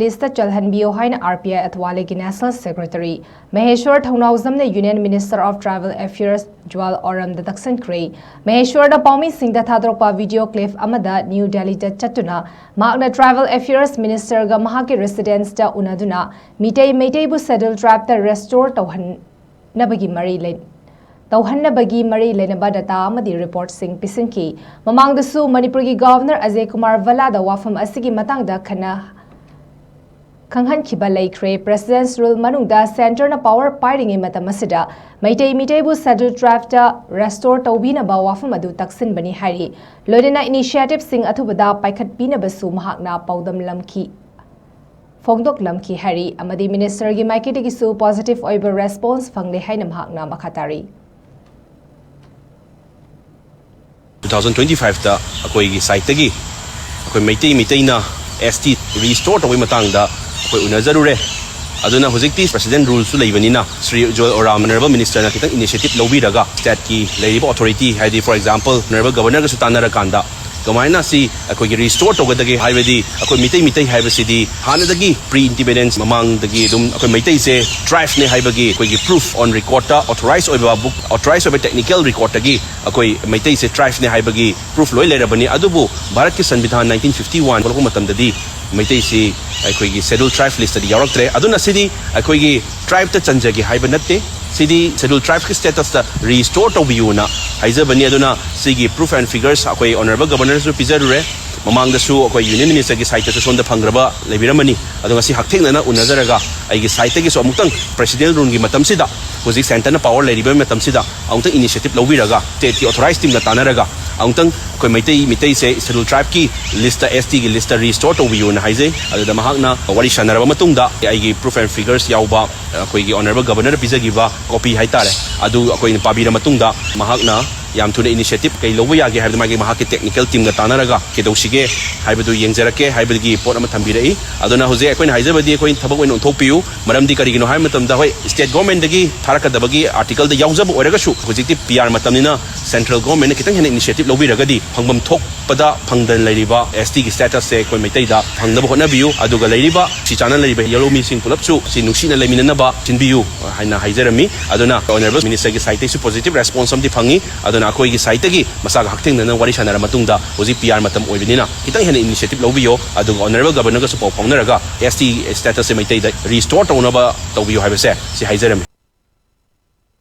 List Chanhanbiyu Haina RPI ATHAWALE की National Secretary MAHESWAR THOUNAOJAM ने Union Minister of Tribal Affairs JUAL ORAM Taksinkhre MAHESWAR da Paumi Singh da thadrokpa video clip amada New Delhi da chatuna Magna Tribal Affairs Minister ga mahaki residence da unaduna Meitei bu settled tribe da restore tawhannabagi mari len Tauhannabagi Mari Lenaba data amadi report sing pisinki mamang dasu Manipur ki Governor Ajay Kumar Vala da wafam asigi matang da khana Chanhanbiyu Haina President's rule manungda center na power piring e matamasida Meitei bu settled tribe da restore tawbina ba wafam adu taksin bani hari loidena initiative sing athubada paikhat pina basu mahakna paudam lamki Fongdok lamki hari amadi minister gi maiketi gi su positive oiber response fangle haina mahakna makhatari 2025 da akoi gi site gi akoi Meitei na ST restore tawai matang da akoi unazarure aduna hojikti president rule su leibanina Sri JUAL ORAM honorable minister na kitang initiative lobiraga state ki leiriba authority haidi for example honorable governor ga su tanara kanda gamaina si akoi gi restore togadagi haibedi akoi Meitei haibasidi hanadagi pre independence mamang dagi dum akoi Meitei se tribe ne haibagi akoi gi proof on record ta authorized oiba book authorized oiba technical record tagi akoi Meitei se tribe ne haibagi proof loi lerabani adubu bharat ki sanvidhan 1951 kolko matam dadi Meitei si akoi gi scheduled tribe list di yaraktre aduna sidi akoi gi tribe ta chanjagi haiba natte sidi scheduled tribe ki status ta restore to biuna haiza bani aduna sigi proof and figures akoi honorable governor su pizarure mamang da su akoi union minister gi site ta sonda phangraba lebiramani adunga si haktheng na unazaraga ai gi site gi so amutang president run gi matam sida hojik center na power leriba matam sida amutang initiative lobiraga state ki authorized team na tanaraga amutang akoi Meitei se scheduled tribe ki list ST gi list restore to biuna haize adada mahakna wari shanaraba matungda ai gi proof and figures yauba akoi gi honorable governor pizagiba copy haitare adu akoi na pabira matungda mahakna yam thuna initiative kai lobu yage haibda magi mahaki technical team ga tanaraga kedosige haibdu yengjarake haibdi pot ama thambirai aduna hoje akoi haijabadi akoi thabak oin onthopiu maramdi kari gino hai matam da hoi state government dagi tharaka dabagi article da yaujab oraga su hojikti PR matamnina central government ne kitang hena initiative lobi ragadi phangbam thok pada phangdan lairiba ST gi status se akoi Meitei da phangnaba hona biu aduga lairiba si channel lairiba yellow mi sing pulap su si nuksina leminana ba sinbiu haina haijarami aduna honorable minister gi site su positive response am di phangi aduna akoi gi site gi masaga haktheng na wari sanara matungda hoji PR matam oibinina kitang hena initiative lobiyo aduga honorable governor ga su pau phaunaraga ST status se Meitei da restore to na ba tobiyo haibase si haijarami